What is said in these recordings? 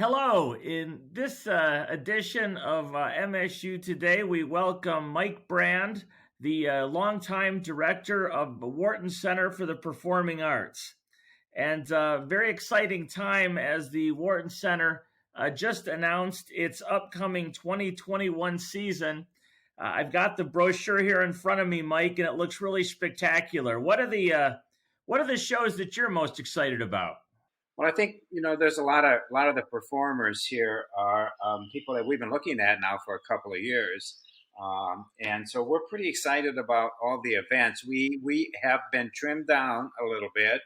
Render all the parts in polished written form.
Hello. In this edition of MSU Today, we welcome Mike Brand, the longtime director of the Wharton Center for the Performing Arts. And very exciting time as the Wharton Center just announced its upcoming 2021 season. I've got the brochure here in front of me, Mike, and it looks really spectacular. What are the shows that you're most excited about? Well, I think there's a lot of the performers here are people that we've been looking at now for a couple of years, and so we're pretty excited about all the events. We have been trimmed down a little bit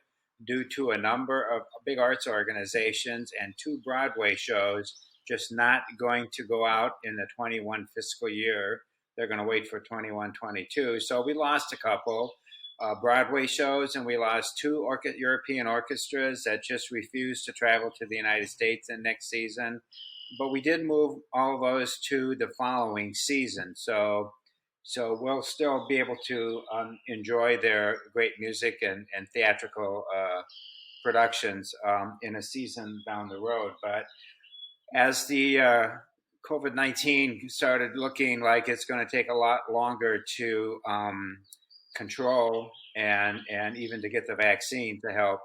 due to a number of big arts organizations and two Broadway shows just not going to go out in the 21 fiscal year. They're going to wait for 21, 22. So we lost a couple Broadway shows, and we lost two European orchestras that just refused to travel to the United States in next season. But we did move all those to the following season. So we'll still be able to enjoy their great music and theatrical productions in a season down the road. But as the COVID-19 started looking like it's going to take a lot longer to control and even to get the vaccine to help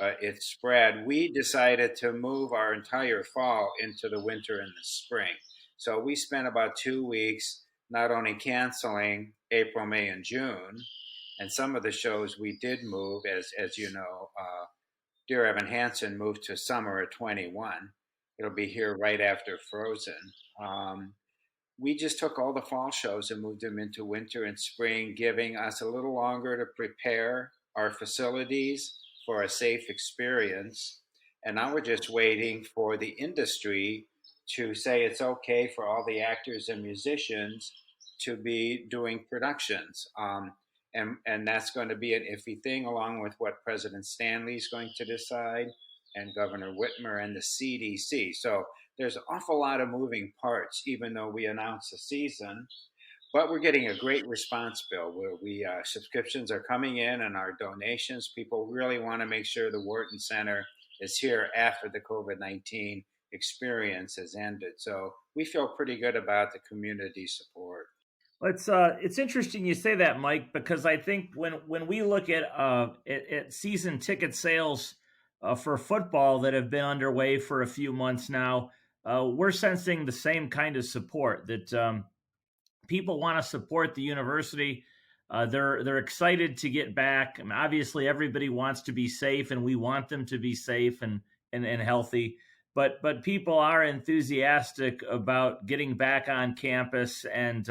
it spread, we decided to move our entire fall into the winter and the spring. So we spent about 2 weeks not only canceling April, May, and June, and some of the shows we did move, as you know, Dear Evan Hansen moved to summer of 21. It'll be here right after Frozen. We just took all the fall shows and moved them into winter and spring, giving us a little longer to prepare our facilities for a safe experience. And now we're just waiting for the industry to say it's okay for all the actors and musicians to be doing productions. And that's going to be an iffy thing, along with what President Stanley's going to decide and Governor Whitmer and the CDC. So there's an awful lot of moving parts, even though we announced the season. But we're getting a great response, Bill, where subscriptions are coming in and our donations. People really want to make sure the Wharton Center is here after the COVID-19 experience has ended. So we feel pretty good about the community support. Well, it's interesting you say that, Mike, because I think when we look at season ticket sales for football that have been underway for a few months now, we're sensing the same kind of support that people want to support the university. They're excited to get back. I mean, obviously, everybody wants to be safe, and we want them to be safe and healthy. But people are enthusiastic about getting back on campus, and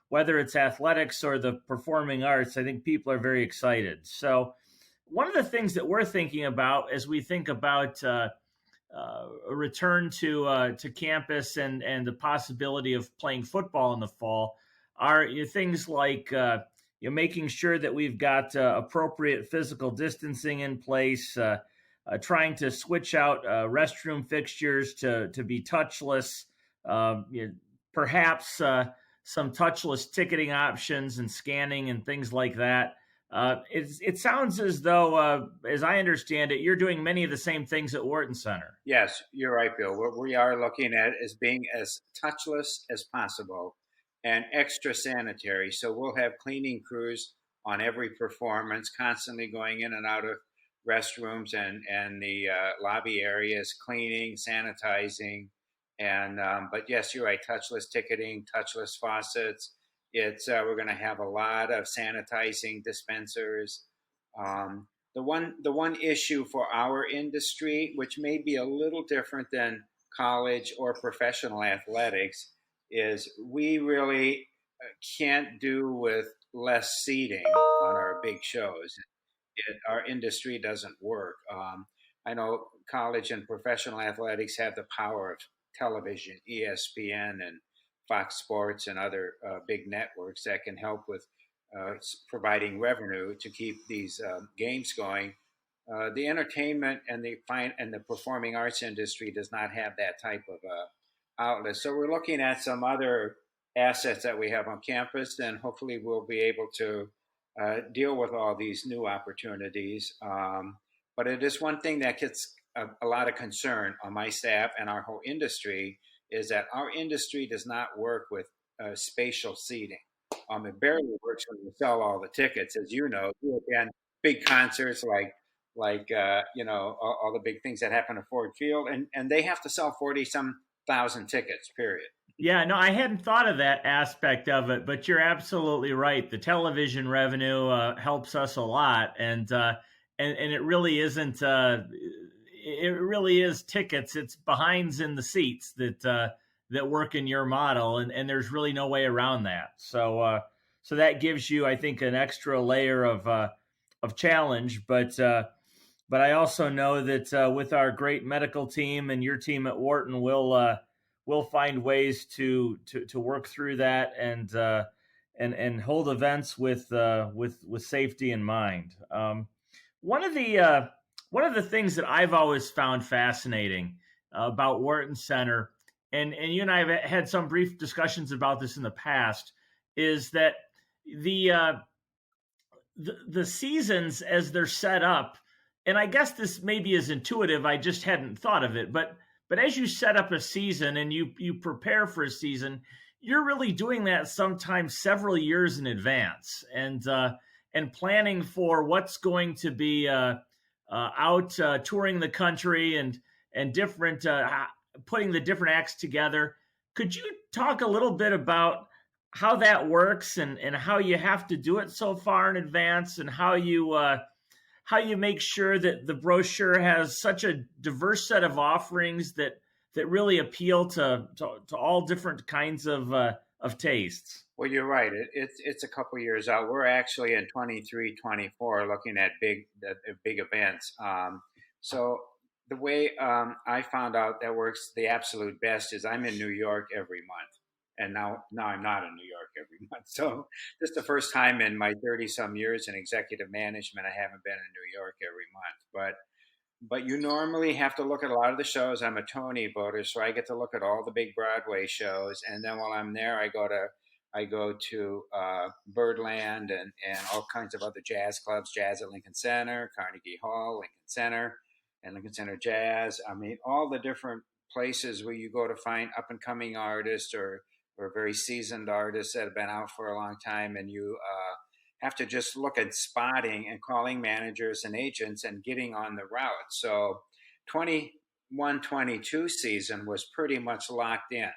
whether it's athletics or the performing arts, I think people are very excited. So one of the things that we're thinking about as we think about a return to campus and the possibility of playing football in the fall are things like making sure that we've got appropriate physical distancing in place, trying to switch out restroom fixtures to be touchless, perhaps some touchless ticketing options and scanning and things like that. It sounds as though, as I understand it, you're doing many of the same things at Wharton Center. Yes, you're right, Bill. What we are looking at is being as touchless as possible and extra sanitary. So we'll have cleaning crews on every performance, constantly going in and out of restrooms and the lobby areas, cleaning, sanitizing. And but yes, you're right, touchless ticketing, touchless faucets. We're going to have a lot of sanitizing dispensers. The one issue for our industry, which may be a little different than college or professional athletics, is we really can't do with less seating on our big shows. Our industry doesn't work. I know college and professional athletics have the power of television, ESPN and Fox Sports and other big networks that can help with providing revenue to keep these games going. The entertainment and the performing arts industry does not have that type of outlet. So we're looking at some other assets that we have on campus, and hopefully we'll be able to deal with all these new opportunities. But it is one thing that gets a lot of concern on my staff and our whole industry is that our industry does not work with spatial seating. It barely works when you sell all the tickets, as you know. You attend big concerts all the big things that happen at Ford Field, and they have to sell 40 some thousand tickets. Period. Yeah, no, I hadn't thought of that aspect of it, but you're absolutely right. The television revenue helps us a lot, and it really isn't. It really is tickets. It's behinds in the seats that work in your model, and there's really no way around that. So that gives you, I think, an extra layer of challenge. But I also know that with our great medical team and your team at Wharton, we'll find ways to work through that and hold events with safety in mind. One of the things that I've always found fascinating about Wharton Center, and you and I have had some brief discussions about this in the past, is that the the seasons as they're set up, and I guess this maybe is intuitive, I just hadn't thought of it, but as you set up a season and you prepare for a season, you're really doing that sometimes several years in advance, and planning for what's going to be out touring the country and different putting the different acts together. Could you talk a little bit about how that works and how you have to do it so far in advance, and how you make sure that the brochure has such a diverse set of offerings that really appeal to all different kinds of tastes? Well, you're right. It's a couple years out. We're actually in 23, 24, looking at big events. So the way I found out that works the absolute best is I'm in New York every month. And now I'm not in New York every month. So this is the first time in my 30 some years in executive management I haven't been in New York every month. But you normally have to look at a lot of the shows. I'm a Tony voter, so I get to look at all the big Broadway shows. And then while I'm there, I go to Birdland and all kinds of other jazz clubs, jazz at Lincoln Center, Carnegie Hall, Lincoln Center, and Lincoln Center Jazz. I mean, all the different places where you go to find up and coming artists or very seasoned artists that have been out for a long time, and you have to just look at spotting and calling managers and agents and getting on the route. So 21-22 season was pretty much locked in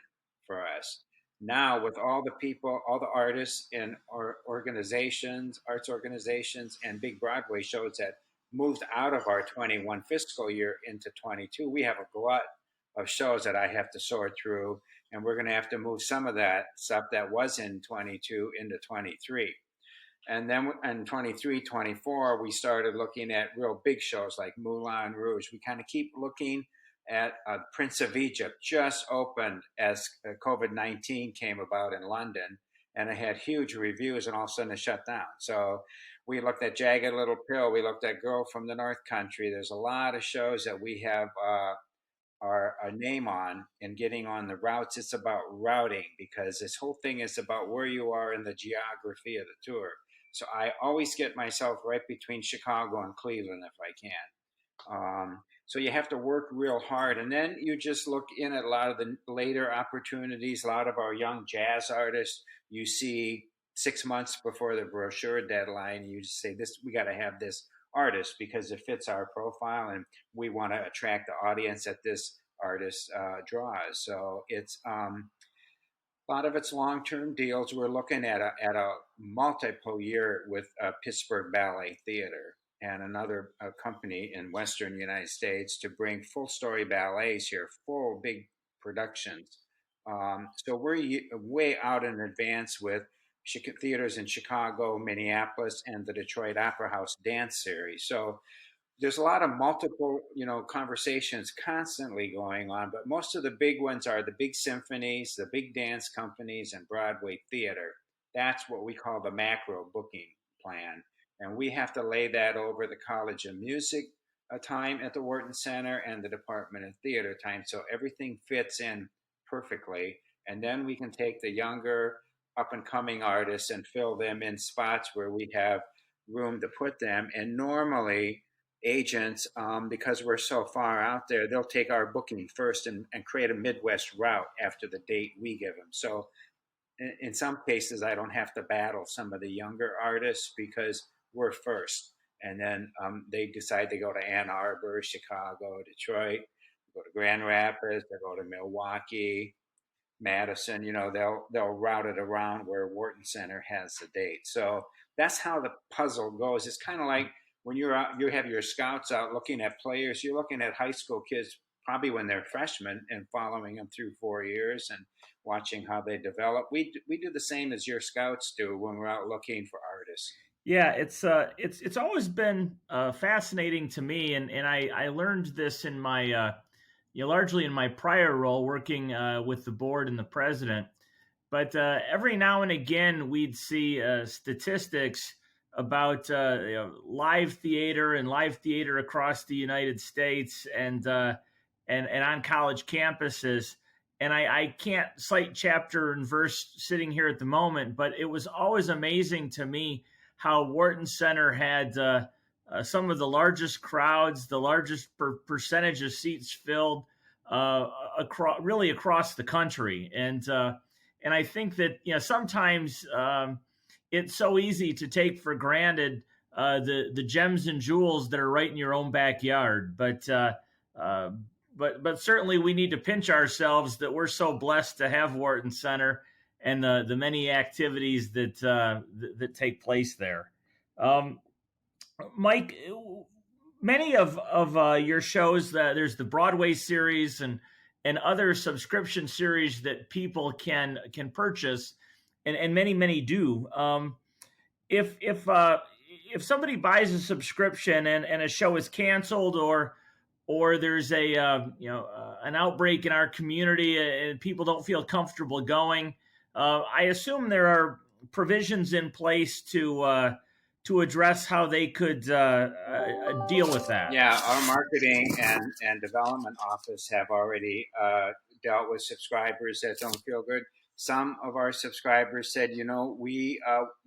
for us. Now with all the people, all the artists and arts organizations and big Broadway shows that moved out of our 21 fiscal year into 22, we have a glut of shows that I have to sort through, and we're going to have to move some of that stuff that was in 22 into 23. And then in 23, 24, we started looking at real big shows like Moulin Rouge. We kind of keep looking at Prince of Egypt, just opened as COVID-19 came about in London, and it had huge reviews, and all of a sudden it shut down. So we looked at Jagged Little Pill. We looked at Girl from the North Country. There's a lot of shows that we have our name on and getting on the routes. It's about routing, because this whole thing is about where you are in the geography of the tour. So I always get myself right between Chicago and Cleveland if I can. So you have to work real hard. And then you just look in at a lot of the later opportunities. A lot of our young jazz artists, you see 6 months before the brochure deadline, you just say, we got to have this artist because it fits our profile and we want to attract the audience that this artist draws. So it's a lot of it's long-term deals. We're looking at a multiple year with Pittsburgh Ballet Theater and another company in Western United States to bring full story ballets here, full big productions. So we're way out in advance with theaters in Chicago, Minneapolis, and the Detroit Opera House dance series. So there's a lot of multiple, conversations constantly going on, but most of the big ones are the big symphonies, the big dance companies, and Broadway theater. That's what we call the macro booking plan. And we have to lay that over the College of Music time at the Wharton Center and the Department of Theater time. So everything fits in perfectly. And then we can take the younger up and coming artists and fill them in spots where we have room to put them. And normally agents, because we're so far out there, they'll take our booking first and create a Midwest route after the date we give them. So in some cases, I don't have to battle some of the younger artists because we're first. And then they decide to go to Ann Arbor, Chicago, Detroit, go to Grand Rapids, they go to Milwaukee, Madison. They'll route it around where Wharton Center has the date. So that's how the puzzle goes. It's kind of like when you're out, you have your scouts out looking at players. You're looking at high school kids probably when they're freshmen and following them through 4 years and watching how they develop. We do the same as your scouts do when we're out looking for artists. Yeah, it's always been fascinating to me, and I learned this in my largely in my prior role working with the board and the president. But every now and again, we'd see statistics about live theater and live theater across the United States and on college campuses. And I can't cite chapter and verse sitting here at the moment, but it was always amazing to me how Wharton Center had some of the largest crowds, the largest percentage of seats filled across the country. And I think that sometimes it's so easy to take for granted the gems and jewels that are right in your own backyard, but certainly we need to pinch ourselves that we're so blessed to have Wharton Center and the many activities that take place there. Mike, many of your shows, there's the Broadway series and other subscription series that people can purchase, and many do. If somebody buys a subscription and a show is canceled or there's an outbreak in our community and people don't feel comfortable going, I assume there are provisions in place to address how they could deal with that. Yeah, our marketing and development office have already dealt with subscribers that don't feel good. Some of our subscribers said, we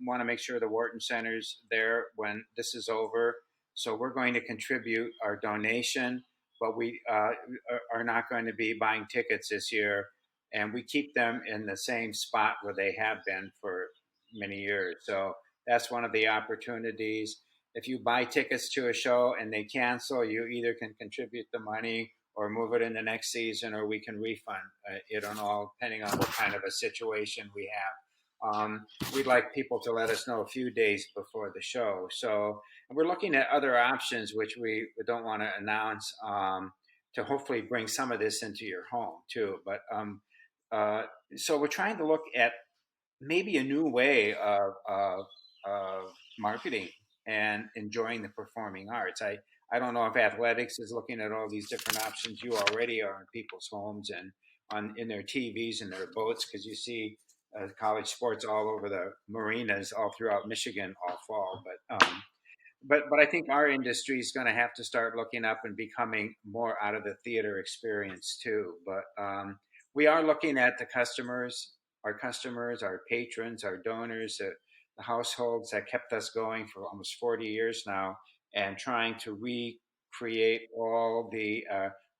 want to make sure the Wharton Center's there when this is over. So we're going to contribute our donation, but we are not going to be buying tickets this year. And we keep them in the same spot where they have been for many years. So that's one of the opportunities. If you buy tickets to a show and they cancel, you either can contribute the money or move it in the next season, or we can refund it on all, depending on what kind of a situation we have. We'd like people to let us know a few days before the show. So we're looking at other options, which we don't want to announce, to hopefully bring some of this into your home too. But so we're trying to look at maybe a new way of marketing and enjoying the performing arts. I don't know if athletics is looking at all these different options. You already are in people's homes and in their TVs and their boats, because you see college sports all over the marinas all throughout Michigan all fall. But I think our industry is going to have to start looking up and becoming more out of the theater experience too. But we are looking at the customers, our patrons, our donors, the households that kept us going for almost 40 years now, and trying to recreate all the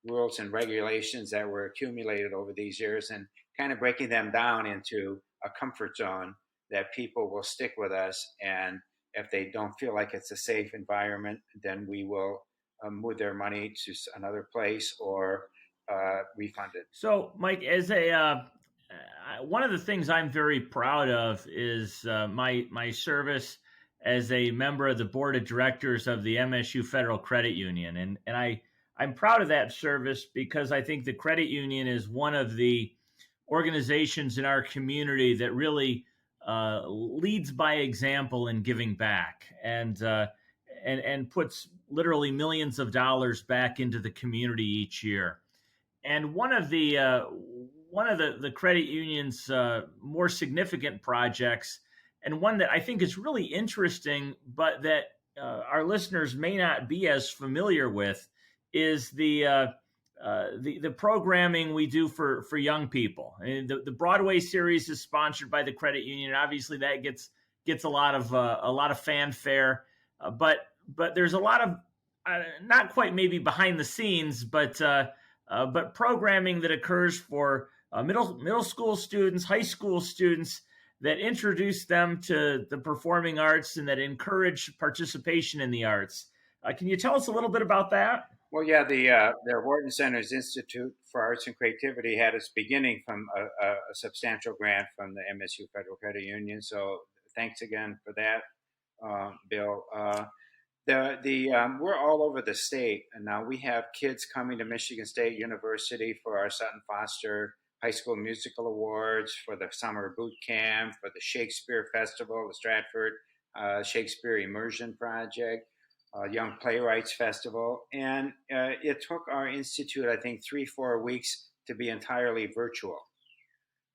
rules and regulations that were accumulated over these years and kind of breaking them down into a comfort zone that people will stick with us. And if they don't feel like it's a safe environment, then we will move their money to another place or refund it. So, Mike, as one of the things I'm very proud of is my service as a member of the board of directors of the MSU Federal Credit Union. And I'm proud of that service because I think the credit union is one of the organizations in our community that really leads by example in giving back and puts literally millions of dollars back into the community each year. And one of the credit union's more significant projects, and one that I think is really interesting, but that our listeners may not be as familiar with, is the programming we do for young people. And the Broadway series is sponsored by the credit union. Obviously, that gets a lot of fanfare, but there's a lot of not quite maybe behind the scenes, but programming that occurs for middle school students, high school students that introduce them to the performing arts and that encourage participation in the arts. Can you tell us a little bit about that? Well, yeah, the Wharton Center's Institute for Arts and Creativity had its beginning from a substantial grant from the MSU Federal Credit Union. So thanks again for that, Bill. We're all over the state, and now we have kids coming to Michigan State University for our Sutton Foster High School Musical Awards, for the summer boot camp, for the Shakespeare Festival, the Stratford Shakespeare Immersion Project, Young Playwrights Festival, and it took our institute, I think, 3-4 weeks to be entirely virtual.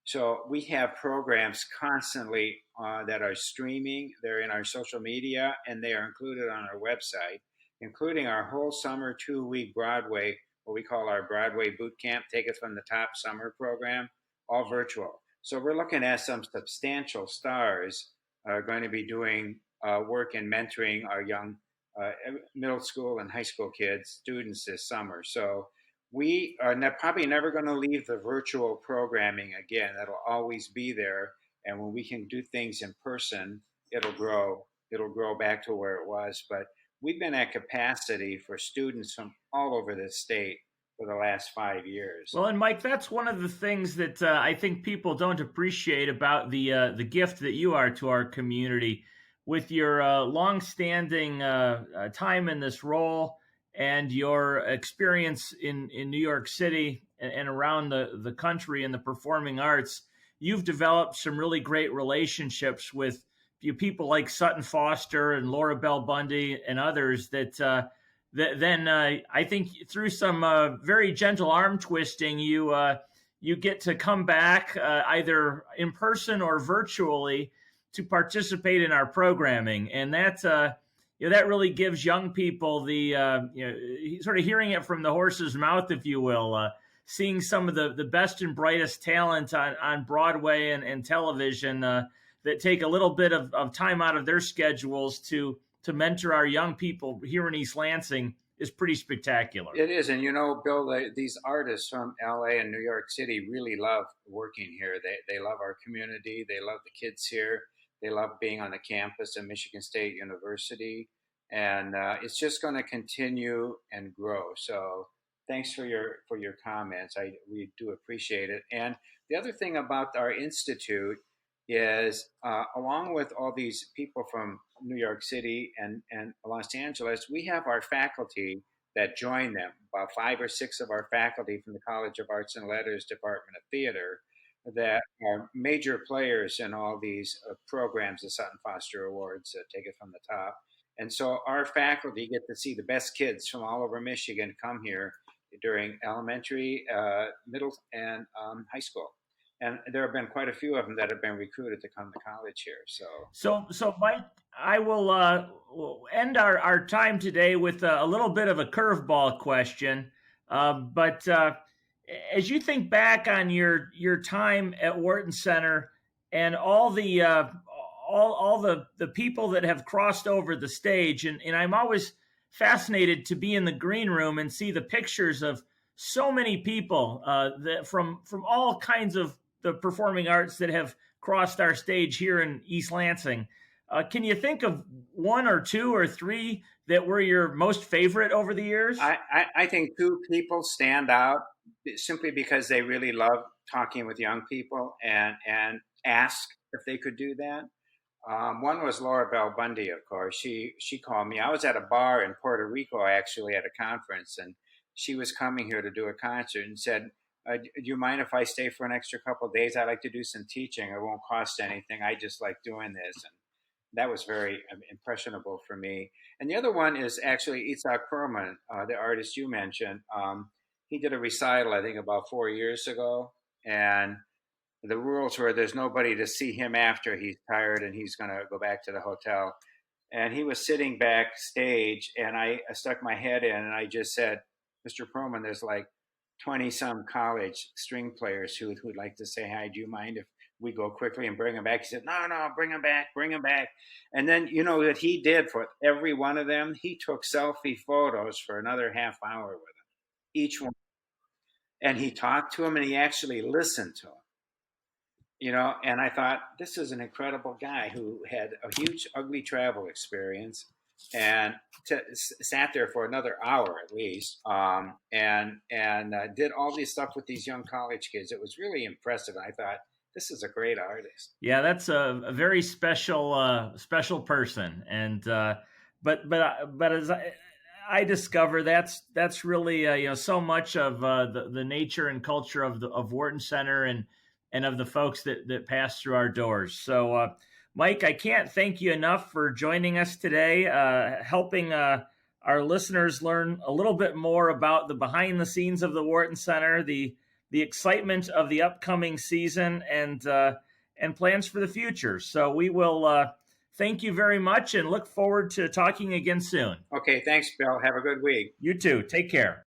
So we have programs constantly that are streaming. They're in our social media and they are included on our website, including our whole summer 2-week Broadway, what we call our Broadway Boot Camp, Take It From the Top summer program, all virtual. So we're looking at some substantial stars are going to be doing work in mentoring our young middle school and high school kids, students this summer. So we are probably never going to leave the virtual programming again. That'll always be there. And when we can do things in person, it'll grow. It'll grow back to where it was. But we've been at capacity for students from all over the state for the last 5 years. Well, and Mike, that's one of the things that I think people don't appreciate about the gift that you are to our community, with your longstanding time in this role and your experience in New York City and around the country in the performing arts. You've developed some really great relationships with people like Sutton Foster and Laura Bell Bundy and others that then I think through some very gentle arm twisting, you get to come back either in person or virtually to participate in our programming, and that that really gives young people the sort of hearing it from the horse's mouth, if you will, seeing some of the best and brightest talent on Broadway and television that take a little bit of time out of their schedules to mentor our young people here in East Lansing is pretty spectacular. It is. And, Bill, these artists from LA and New York City really love working here. They love our community. They love the kids here. They love being on the campus of Michigan State University. And it's just going to continue and grow. So thanks for your comments. We do appreciate it. And the other thing about our institute is along with all these people from New York City and Los Angeles, we have our faculty that join them, about 5 or 6 of our faculty from the College of Arts and Letters Department of Theater that are major players in all these programs, the Sutton Foster Awards, Take It From the Top. And so our faculty get to see the best kids from all over Michigan come here during elementary, middle, and high school. And there have been quite a few of them that have been recruited to come to college here. So Mike, I will end our time today with a little bit of a curveball question. But as you think back on your time at Wharton Center and all the people that have crossed over the stage, and I'm always fascinated to be in the green room and see the pictures of so many people that from all kinds of the performing arts that have crossed our stage here in East Lansing. Can you think of 1 or 2 or 3 that were your most favorite over the years? I think 2 people stand out simply because they really love talking with young people and ask if they could do that. One was Laura Bell Bundy, of course. She called me. I was at a bar in Puerto Rico, actually, at a conference, and she was coming here to do a concert and said, do you mind if I stay for an extra couple of days? I'd like to do some teaching. It won't cost anything. I just like doing this. And that was very impressionable for me. And the other one is actually Itzhak Perlman, the artist you mentioned. He did a recital, I think, about 4 years ago. And the rules were there's nobody to see him after he's tired and he's going to go back to the hotel. And he was sitting backstage, and I stuck my head in and I just said, Mr. Perlman, there's like 20 some college string players who'd like to say hi. Do you mind if we go quickly and bring them back. He said, no, no, bring them back, bring them back. And then, you know what he did for every one of them? He took selfie photos for another half hour with them, each one. And he talked to them and he actually listened to them. You know, and I thought, this is an incredible guy who had a huge, ugly travel experience and sat there for another hour at least, and did all this stuff with these young college kids. It was really impressive. I thought, this is a great artist. Yeah, that's a very special person, and but as I discover, that's really so much of the nature and culture of Wharton Center and of the folks that pass through our doors. So, Mike, I can't thank you enough for joining us today, helping our listeners learn a little bit more about the behind the scenes of the Wharton Center, the excitement of the upcoming season, and plans for the future. So we will thank you very much and look forward to talking again soon. Okay, thanks, Bill. Have a good week. You too. Take care.